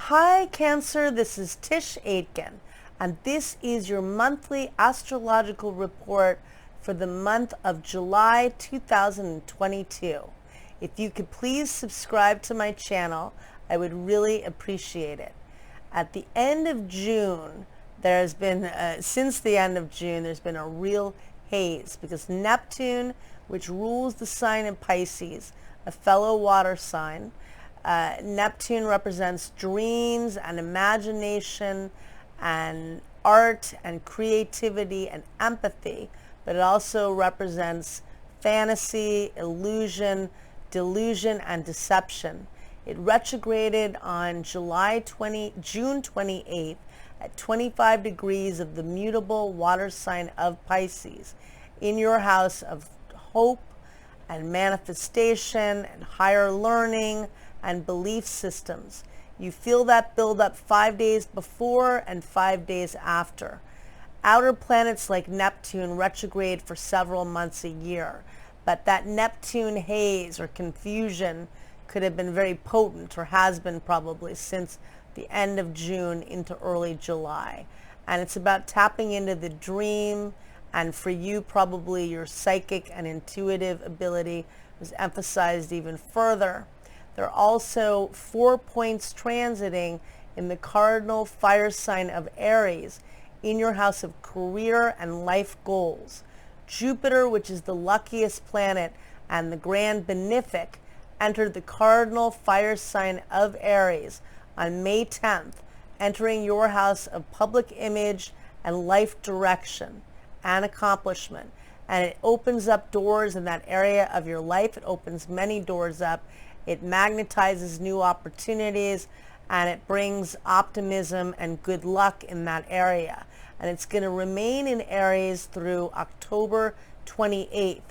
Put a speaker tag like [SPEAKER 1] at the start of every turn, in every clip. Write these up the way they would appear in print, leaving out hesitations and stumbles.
[SPEAKER 1] Hi Cancer, this is Tisch Aitken, and this is your monthly astrological report for the month of July 2022. If you could please subscribe to my channel, I would really appreciate it. At the end of June, there's been, since the end of June, there's been a real haze because Neptune, which rules the sign of Pisces, a fellow water sign, Neptune represents dreams and imagination and art and creativity and empathy, but it also represents fantasy, illusion, delusion, and deception. It retrograded on June 28th at 25 degrees of the mutable water sign of Pisces in your house of hope and manifestation and higher learning and belief systems. You feel that build up 5 days before and 5 days after. Outer planets like Neptune retrograde for several months a year, but that Neptune haze or confusion could have been very potent, or has been probably since the end of June into early July. And it's about tapping into the dream, and for you probably your psychic and intuitive ability was emphasized even further. There are also 4 points transiting in the cardinal fire sign of Aries in your house of career and life goals. Jupiter, which is the luckiest planet and the grand benefic, entered the cardinal fire sign of Aries on May 10th, entering your house of public image and life direction and accomplishment. And it opens up doors in that area of your life. It opens many doors up. It magnetizes new opportunities, and it brings optimism and good luck in that area. And it's going to remain in Aries through October 28th.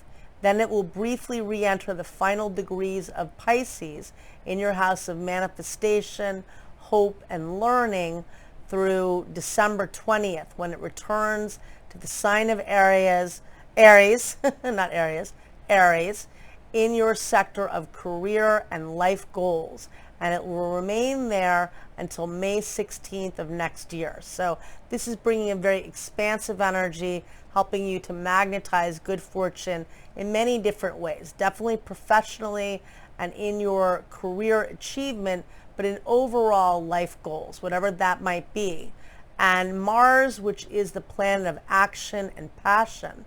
[SPEAKER 1] Then it will briefly re-enter the final degrees of Pisces in your house of manifestation, hope, and learning through December 20th, when it returns to the sign of Aries, not Aries, Aries, in your sector of career and life goals. And it will remain there until May 16th of next year. So this is bringing a very expansive energy, helping you to magnetize good fortune in many different ways, definitely professionally and in your career achievement, but in overall life goals, whatever that might be. And Mars, which is the planet of action and passion,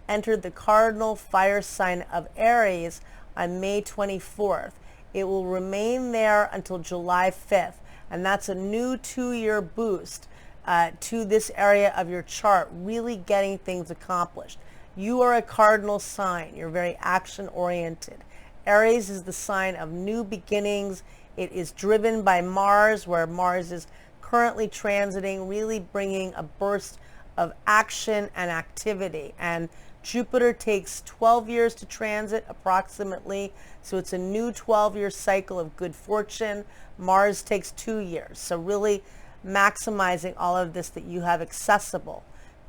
[SPEAKER 1] entered the cardinal fire sign of Aries on May 24th. It will remain there until July 5th, and that's a new 2-year boost to this area of your chart, really getting things accomplished. You are a cardinal sign. You're very action-oriented. Aries is the sign of new beginnings. It is driven by Mars, where Mars is currently transiting, really bringing a burst of action and activity. And Jupiter takes 12 years to transit approximately, so it's a new 12-year cycle of good fortune. Mars takes 2 years, so really maximizing all of this that you have accessible.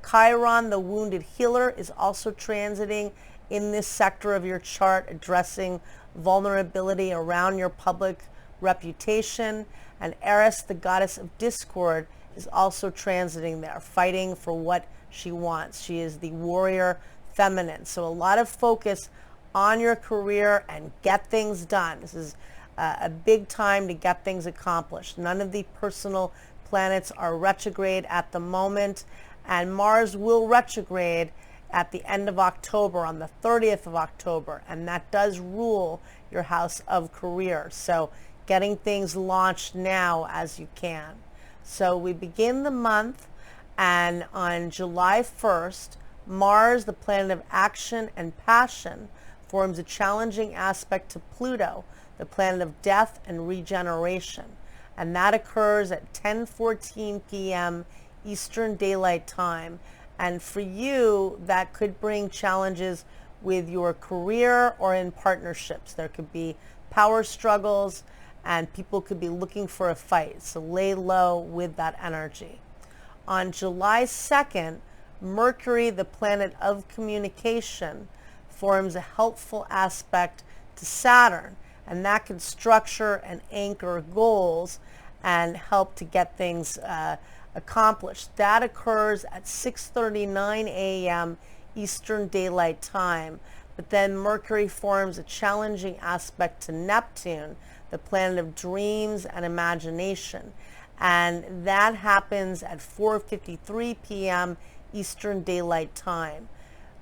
[SPEAKER 1] Chiron, the wounded healer, is also transiting in this sector of your chart, addressing vulnerability around your public reputation. And Eris, the goddess of discord, is also transiting there, fighting for what she wants. She is the warrior feminine. So a lot of focus on your career and get things done. This is a big time to get things accomplished. None of the personal planets are retrograde at the moment, and Mars will retrograde at the end of October, on the 30th of October, and that does rule your house of career. So getting things launched now as you can. So we begin the month, and on July 1st, Mars, the planet of action and passion, forms a challenging aspect to Pluto, the planet of death and regeneration. And that occurs at 10:14 p.m. Eastern Daylight Time. And for you, that could bring challenges with your career or in partnerships. There could be power struggles, and people could be looking for a fight. So lay low with that energy. On July 2nd, Mercury, the planet of communication, forms a helpful aspect to Saturn, and that can structure and anchor goals and help to get things accomplished. That occurs at 6:39 a.m. Eastern Daylight Time. But then Mercury forms a challenging aspect to Neptune, the planet of dreams and imagination. And that happens at 4:53 p.m. Eastern Daylight Time.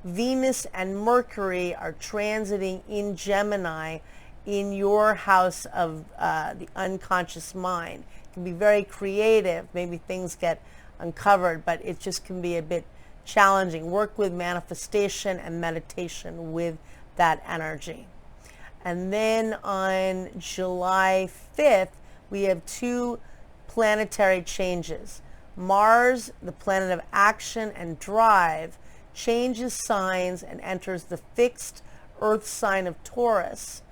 [SPEAKER 1] Venus and Mercury are transiting in Gemini in your house of the unconscious mind. It can be very creative. Maybe things get uncovered, but it just can be a bit challenging. Work with manifestation and meditation with that energy. And then on July 5th, we have two planetary changes. Mars, the planet of action and drive, changes signs and enters the fixed Earth sign of Taurus.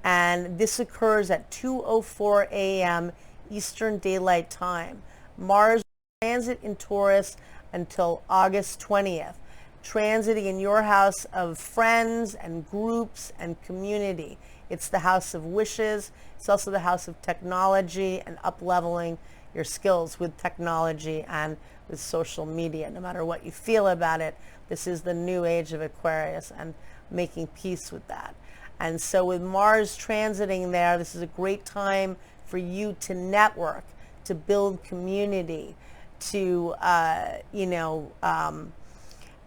[SPEAKER 1] And this occurs at 2:04 a.m. Eastern Daylight Time. Mars will transit in Taurus until August 20th, transiting in your house of friends and groups and community. It's the house of wishes. It's also the house of technology and up-leveling your skills with technology and with social media. No matter what you feel about it, this is the new age of Aquarius and making peace with that. And so with Mars transiting there, this is a great time for you to network, to build community, to,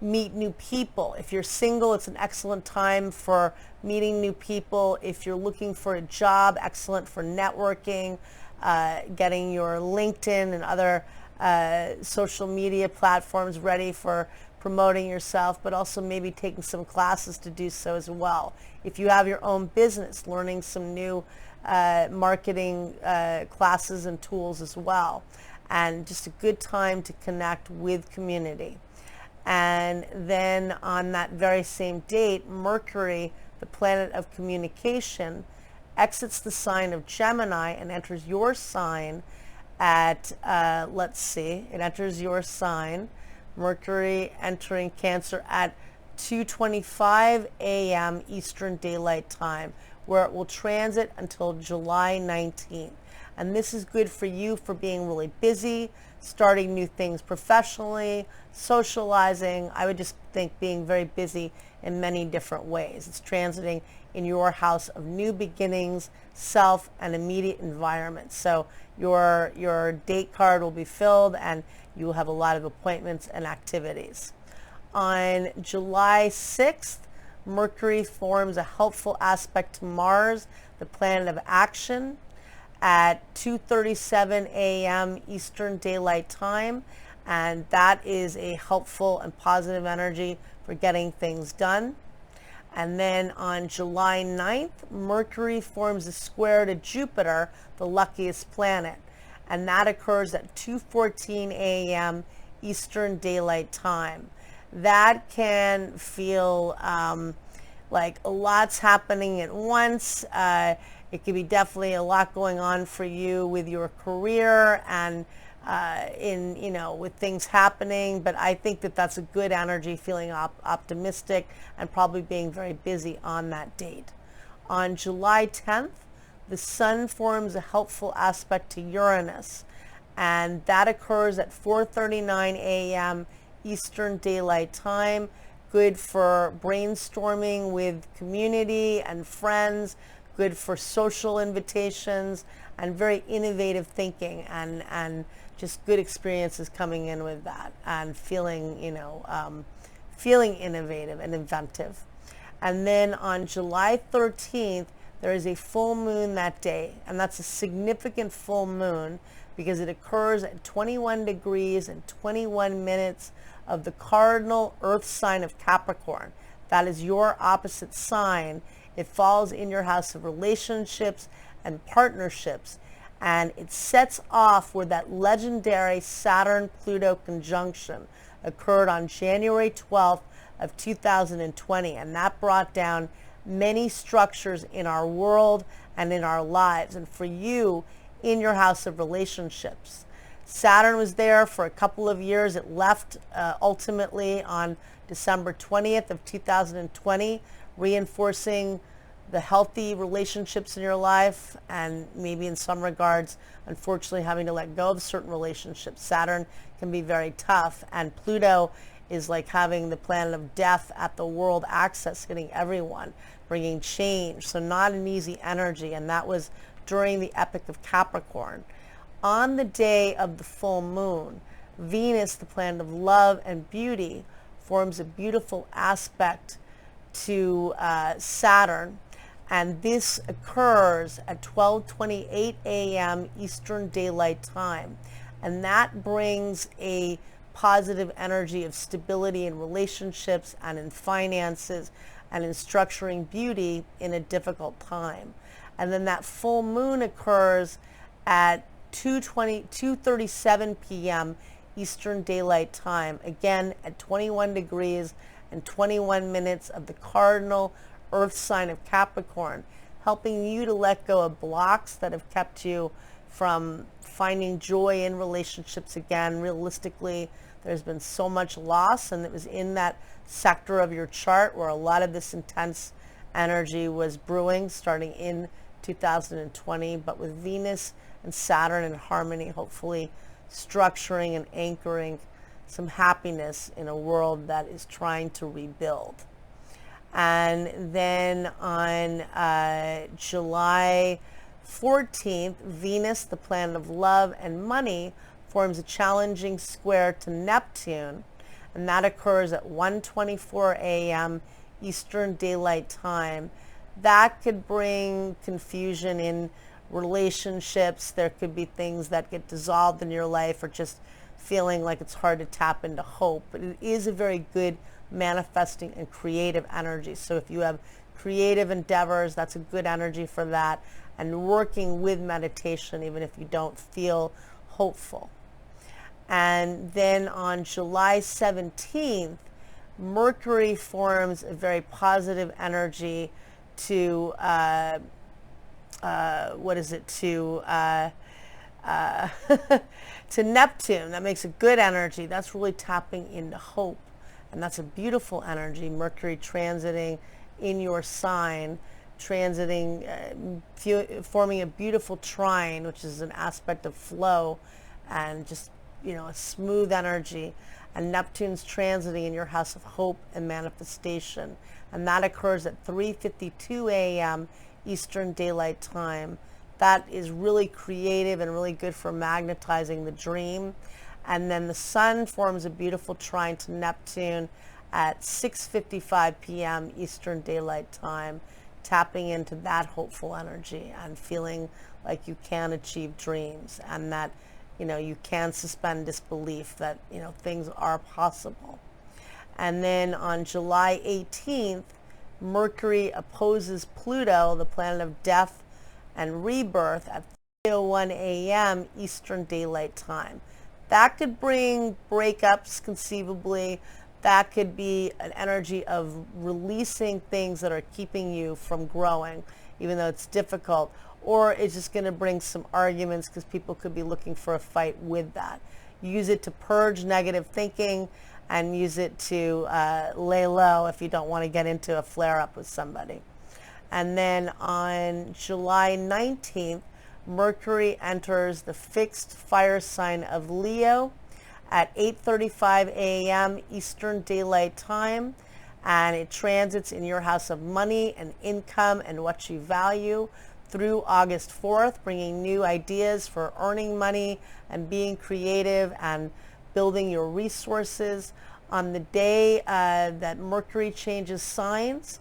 [SPEAKER 1] meet new people. If you're single, it's an excellent time for meeting new people. If you're looking for a job, excellent for networking, getting your LinkedIn and other social media platforms ready for promoting yourself, but also maybe taking some classes to do so as well. If you have your own business, learning some new marketing classes and tools as well. And just a good time to connect with community. And then on that very same date, Mercury, the planet of communication, exits the sign of Gemini and enters your sign at, it enters your sign, Mercury entering Cancer at 2:25 a.m. Eastern Daylight Time, where it will transit until July 19th. And this is good for you for being really busy, starting new things professionally, socializing. I would just think being very busy in many different ways. It's transiting in your house of new beginnings, self, and immediate environment. So your date card will be filled and you will have a lot of appointments and activities. On July 6th, Mercury forms a helpful aspect to Mars, the planet of action, at 2:37 a.m. Eastern Daylight Time, and that is a helpful and positive energy for getting things done. And then on July 9th, Mercury forms a square to Jupiter, the luckiest planet, and that occurs at 2:14 a.m. Eastern Daylight Time. That can feel like a lot's happening at once. It could be definitely a lot going on for you with your career and with things happening. But I think that that's a good energy, feeling optimistic and probably being very busy on that date. On July 10th, the Sun forms a helpful aspect to Uranus, and that occurs at 4:39 a.m. Eastern Daylight Time. Good for brainstorming with community and friends, good for social invitations, and very innovative thinking and just good experiences coming in with that and feeling innovative and inventive. And then on July 13th, there is a full moon that day, and that's a significant full moon because it occurs at 21 degrees and 21 minutes of the cardinal earth sign of Capricorn. That is your opposite sign. It falls in your house of relationships and partnerships, and it sets off where that legendary Saturn-Pluto conjunction occurred on January 12th of 2020, and that brought down many structures in our world and in our lives. And for you, in your house of relationships, Saturn was there for a couple of years. It left ultimately on December 20th of 2020, reinforcing the healthy relationships in your life, and maybe in some regards, unfortunately, having to let go of certain relationships. Saturn can be very tough, and Pluto is like having the planet of death at the world axis, hitting everyone, bringing change. So not an easy energy, and that was during the epoch of Capricorn. On the day of the full moon, Venus, the planet of love and beauty, forms a beautiful aspect to Saturn, and this occurs at 12:28 a.m. Eastern Daylight Time, and that brings a positive energy of stability in relationships and in finances and in structuring beauty in a difficult time. And then that full moon occurs at 2:37 p.m. Eastern Daylight Time, again at 21 degrees and 21 minutes of the Cardinal Earth sign of Capricorn, helping you to let go of blocks that have kept you from finding joy in relationships again. Realistically, there's been so much loss, and it was in that sector of your chart where a lot of this intense energy was brewing starting in 2020, but with Venus and Saturn in harmony, hopefully structuring and anchoring some happiness in a world that is trying to rebuild. And then on July 14th, Venus, the planet of love and money, forms a challenging square to Neptune, and that occurs at 1:24 a.m. Eastern Daylight Time. That could bring confusion in relationships. There could be things that get dissolved in your life, or just feeling like it's hard to tap into hope. But it is a very good manifesting and creative energy. So if you have creative endeavors, that's a good energy for that. And working with meditation, even if you don't feel hopeful. And then on July 17th, Mercury forms a very positive energy to to Neptune. That makes a good energy. That's really tapping into hope, and that's a beautiful energy. Mercury transiting in your sign, forming a beautiful trine, which is an aspect of flow and just, a smooth energy. And Neptune's transiting in your house of hope and manifestation, and that occurs at 3:52 a.m. Eastern Daylight Time. That is really creative and really good for magnetizing the dream. And then the sun forms a beautiful trine to Neptune at 6:55 p.m. Eastern Daylight Time, tapping into that hopeful energy and feeling like you can achieve dreams, and that you can suspend disbelief that things are possible. And then on July 18th, Mercury opposes Pluto, the planet of death and rebirth, at 3:01 a.m. Eastern Daylight Time. That could bring breakups conceivably. That could be an energy of releasing things that are keeping you from growing, even though it's difficult. Or it's just going to bring some arguments because people could be looking for a fight with that. Use it to purge negative thinking, and use it to lay low if you don't want to get into a flare-up with somebody. And then on July 19th, Mercury enters the fixed fire sign of Leo at 8:35 a.m. Eastern Daylight Time, and it transits in your house of money and income and what you value through August 4th, bringing new ideas for earning money and being creative and building your resources. On the day that Mercury changes signs,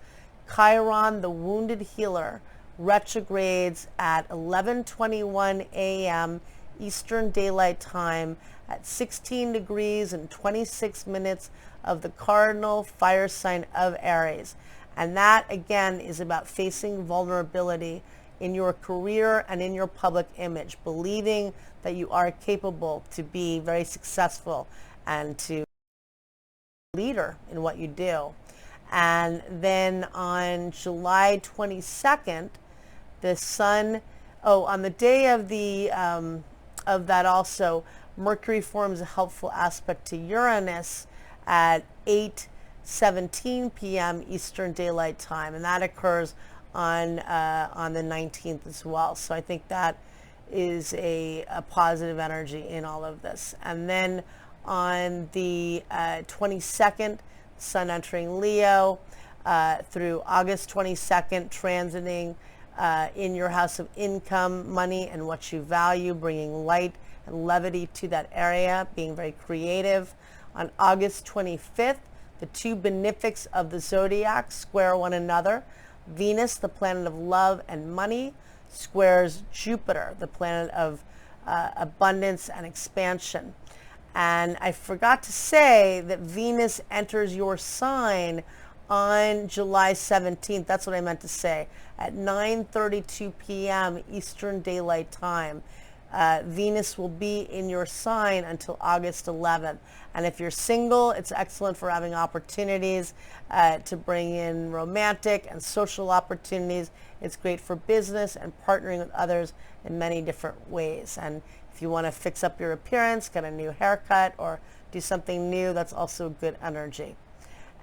[SPEAKER 1] Chiron, the wounded healer, retrogrades at 11:21 a.m. Eastern Daylight Time at 16 degrees and 26 minutes of the Cardinal fire sign of Aries. And that, again, is about facing vulnerability in your career and in your public image, believing that you are capable to be very successful and to be a leader in what you do. And then on July 22nd, the sun, on the day of that also, Mercury forms a helpful aspect to Uranus at 8:17 p.m. Eastern Daylight Time, and that occurs on the 19th as well. So I think that is a positive energy in all of this. And then on the 22nd, Sun entering Leo through August 22nd, transiting in your house of income, money, and what you value, bringing light and levity to that area, being very creative. On August 25th, the two benefics of the zodiac square one another. Venus, the planet of love and money, squares Jupiter, the planet of abundance and expansion. And I forgot to say that Venus enters your sign on July 17th. That's what I meant to say. At 9:32 p.m. Eastern Daylight Time. Venus will be in your sign until August 11th. And if you're single, it's excellent for having opportunities to bring in romantic and social opportunities. It's great for business and partnering with others in many different ways. And if you want to fix up your appearance, get a new haircut, or do something new, that's also good energy.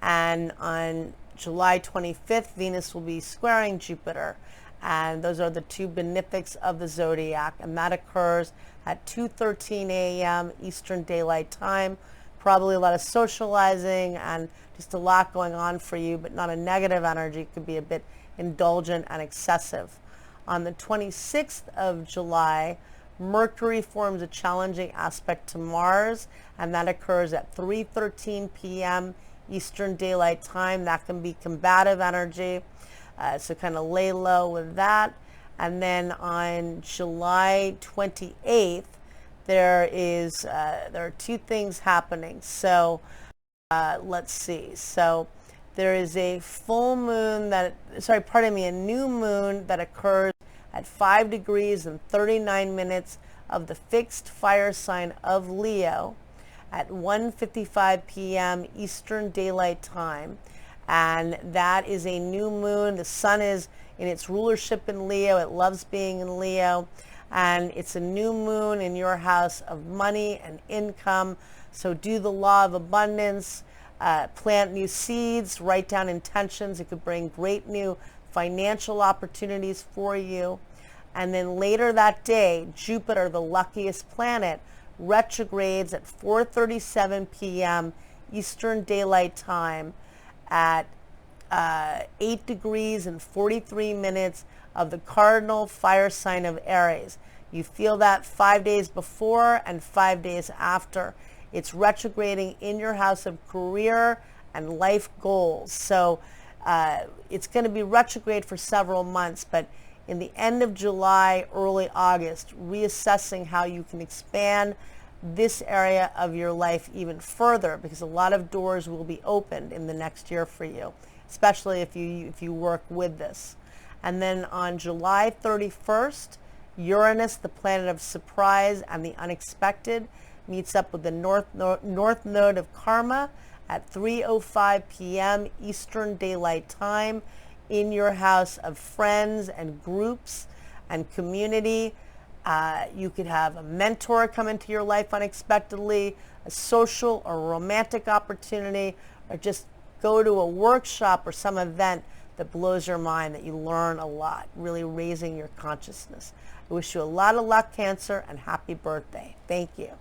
[SPEAKER 1] And on July 25th, Venus will be squaring Jupiter. And those are the two benefics of the zodiac. And that occurs at 2:13 a.m. Eastern Daylight Time. Probably a lot of socializing and just a lot going on for you, but not a negative energy. It could be a bit indulgent and excessive. On the 26th of July, Mercury forms a challenging aspect to Mars, and that occurs at 3:13 p.m. Eastern Daylight Time. That can be combative energy, so kind of lay low with that. And then on July 28th, there are two things happening. So let's see. So there is a full moon a new moon that occurs at 5 degrees and 39 minutes of the fixed fire sign of Leo at 1:55 p.m. Eastern Daylight Time. And that is a new moon. The sun is in its rulership in Leo. It loves being in Leo. And it's a new moon in your house of money and income. So do the law of abundance, plant new seeds, write down intentions. It could bring great new financial opportunities for you. And then later that day, Jupiter, the luckiest planet, retrogrades at 4:37 p.m. Eastern Daylight Time at 8 degrees and 43 minutes of the Cardinal fire sign of Aries. You feel that 5 days before and 5 days after. It's retrograding in your house of career and life goals. So it's going to be retrograde for several months, but in the end of July, early August, reassessing how you can expand this area of your life even further, because a lot of doors will be opened in the next year for you, especially if you work with this. And then on July 31st, Uranus, the planet of surprise and the unexpected, meets up with the north node of Karma at 3:05 p.m. Eastern Daylight Time in your house of friends and groups and community. You could have a mentor come into your life unexpectedly, a social or romantic opportunity, or just go to a workshop or some event that blows your mind, that you learn a lot, really raising your consciousness. I wish you a lot of luck, Cancer, and happy birthday. Thank you.